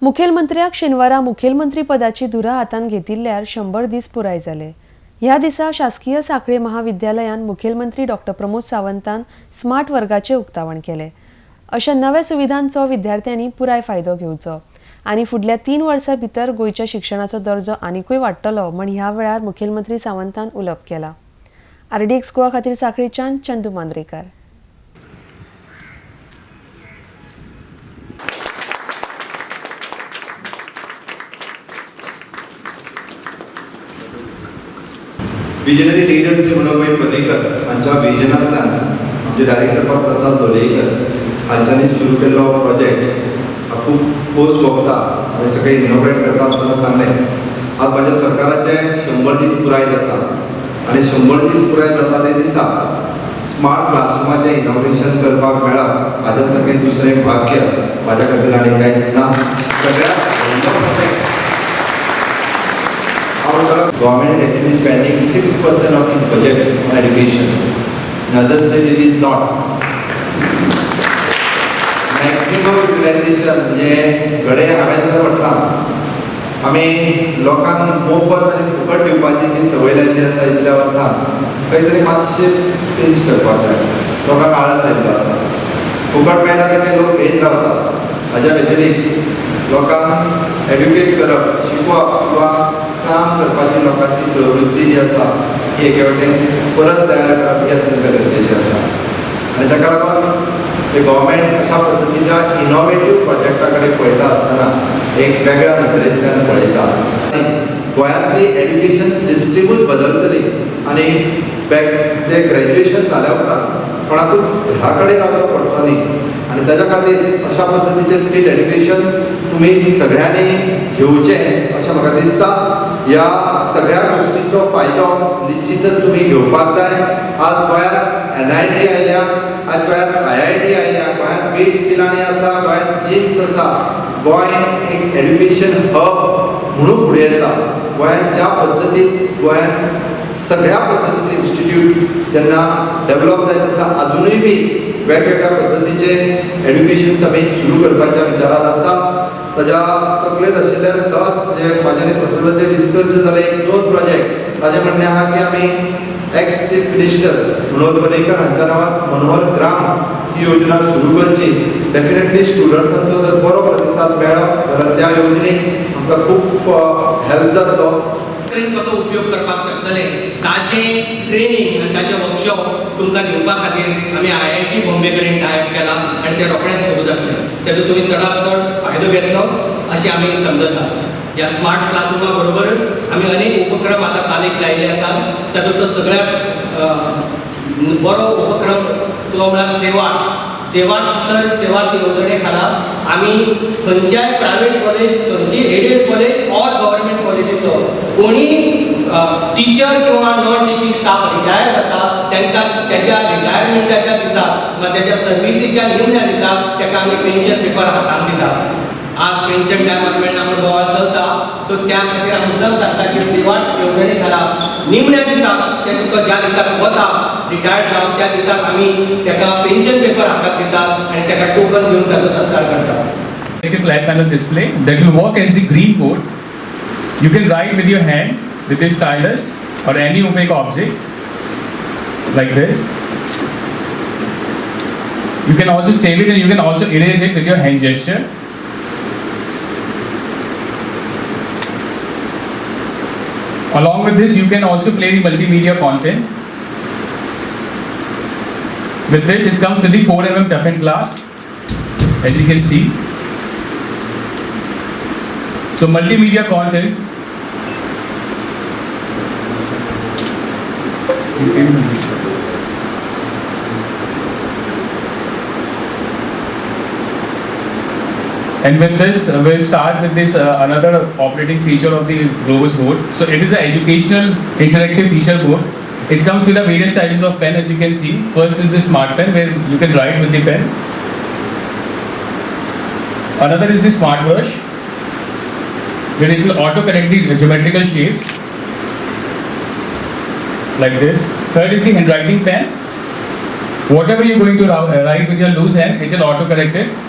मुखेलमंत्र्याक शेनवारा मुखेलमंत्री पदाची धुरा हातान घेतिल्ल्यार 100 दीस पुराय जाले। ह्या दिसा शासकीय सांखळी महाविद्यालयान मुखेलमंत्री डॉ. प्रमोद सावंतान स्मार्ट वर्गाचे उक्तावण केले। अशा नव्या सुविधांचो विद्यार्थ्यांनी पुराय फायदो घेवचो आनी फुडल्या 3 वर्सां भितर गोंयच्या शिक्षणाचो दर्जो आनीकूय वाडटलो म्हण ह्या वेळार मुखेलमंत्री सावंतान उलोवप केला। RDX गोवा खातीर सांखळीच्यान चंदू मांद्रेकार। विजनरी लीडर्स श्री मनोहर पर्रीकर हांच्या विजनांतल्यान आमचे डायरेक्टर प्रसाद लोलयेकर हांच्यांनी सुरू केल्लो प्रोजेक्ट खूब पोस्ट भोगता आनी सगळे इनोव्हेट करता आसतना सांगलें आज माझ्या सरकाराचे 100 दीस पुराय जाता आनी 100 दीस पुराय जाता ते दिसा स्मार्ट क्लासरूमाचें इनोव्हेशन करपाक मेळप हाच्या सारकें दुसरें भाग्य म्हाज्या खातीर आनी कांयच ना। सगळ्यात व्हडलो project government is actually spending 6% of its budget on education. In other states it is not. Maximum utilization म्हणजे घडे हांवें तर म्हटलां आमी लोकांक मोफत आनी फुकट दिवपाची जी संवय लायिल्ली आसा इतल्या वर्सां खंय तरी मातशें चेंज करपाक जाय। लोकांक आळस आयिल्लो आसा, फुकट मेळटा ते लोक घेत रावतात। हाच्या व्यतिरिक्त लोकांक एड्युकेट करप, शिकोवप किंवा काम करपाची लोकांची प्रवृत्ती जी आसा ही एके वटेन परत तयार करप ही अत्यंत गरजेची आसा आनी ताका लागून हे गव्हर्मेंट अशा पद्दतीच्या इनोव्हेटीव प्रोजेक्टा कडेन पळयता आसतना एक वेगळ्या नदरेंतल्यान पळयता। गोंयांतली एड्युकेशन सिस्टमूच बदलतली आनी जे ग्रॅज्युएशन जाल्या उपरांत कोणाकूच घरा कडेन रावचो पडचो न्ही आनी ताच्या खातीर अशा पद्दतीचें स्किल एड्युकेशन तुमी सगळ्यांनी घेवचें अशें म्हाका दिसता। ह्या सगळ्या गोष्टींचो फायदो निश्चितच तुम्ही घेवपाक जाय। आज गोंयांत NIT आयल्या, आज गोंयांत IIT आयल्या, गोंयांत बीड स्किलांनी आसा, गोंयांत जिम्स आसा। गोंय एक एड्युकेशन हब म्हणून फुडें येता। गोंयांत ज्या पद्दतीन गोंयांत सगळ्या पद्दतीचे इन्स्टिट्यूट जेन्ना डेव्हलप जायत आसा अजूनय बी वेगवेगळ्या पद्दतीचे एड्युकेशन समेत सुरू करपाच्या विचारात आसा। ताच्या तकलेंत आशिल्ले सहज जे म्हाजे आनी प्रसादाचे डिस्कस जाले 1-2 प्रोजेक्ट ताजें म्हणणें आहा की आमी ex chief minister Manohar Parrikar हांच्या नांवान मनोहर ग्राम ही योजना सुरू करची। डेफिनेटली स्टुडंट्सांचो जर बरो प्रतिसाद मेळ्ळो जाल्यार त्या योजनेक आमकां खूब हेल्प जातलो। कसो उपयोग करपाक शकतले ताचें ट्रेनिंग आनी ताचें वर्कशॉप तुमकां दिवपा खातीर आमी IIT बॉम्बे कडेन टायप केला आनी तें रोखडेंच सुरू जातलें। तेजो तुमी चडांत चड फायदो घेतलो अशें आमी समजता। ह्या स्मार्ट क्लासरुमा बरोबरच आमी अनेक उपक्रम आतां चालीक लायिल्ले आसात। तातूंतलो सगळ्यात बरो उपक्रम तो म्हळ्यार सेवा येवजणे खाला आमी खंयच्याय प्रायवेट कॉलेज, खंयची एडेड कॉलेज ऑर गव्हर्मेंट कॉलेजीचो कोणी टिचर किंवा नॉन टिचींग स्टाफ रिटायर जाता तांकां त्याच्या रिटायरमेंटाच्या दिसा वा त्याच्या सर्विसीच्या निमण्या दिसाक ताका आमी पेन्शन पेपर हातांत दितात। आज पेन्शन टायमार मेळना म्हूण बोवाळ चलता, सो त्या खातीर हांव मुद्दम सांगता की सेवा येवजणे खाला निमण्या दिसाक ते तुका ज्या दिसाक वता रिटायर्ड जावन त्या दिसाक आमी ताका पेन्शन पेपर हातांत दितात आनी ताका टोकन घेवन ताचो सत्कार करतात। A flat panel display that will work as the green board. You can write with your hand with this stylus or any opaque object like this. You can also save it and you can also erase it with your hand gesture. Along with this, you can also play the multimedia content. With this, it comes with the 4mm toughened glass, as you can see. So multimedia content. And with this, we'll start with this another operating feature of the Globus board. So it is an educational interactive feature board. It comes with a various sizes of pen, as you can see. First is the smart pen where you can write with the pen. Another is the smart brush, where it will auto-correct the geometrical shapes like this. Third is the handwriting pen. Whatever you're going to write with your loose hand, it will auto-correct it.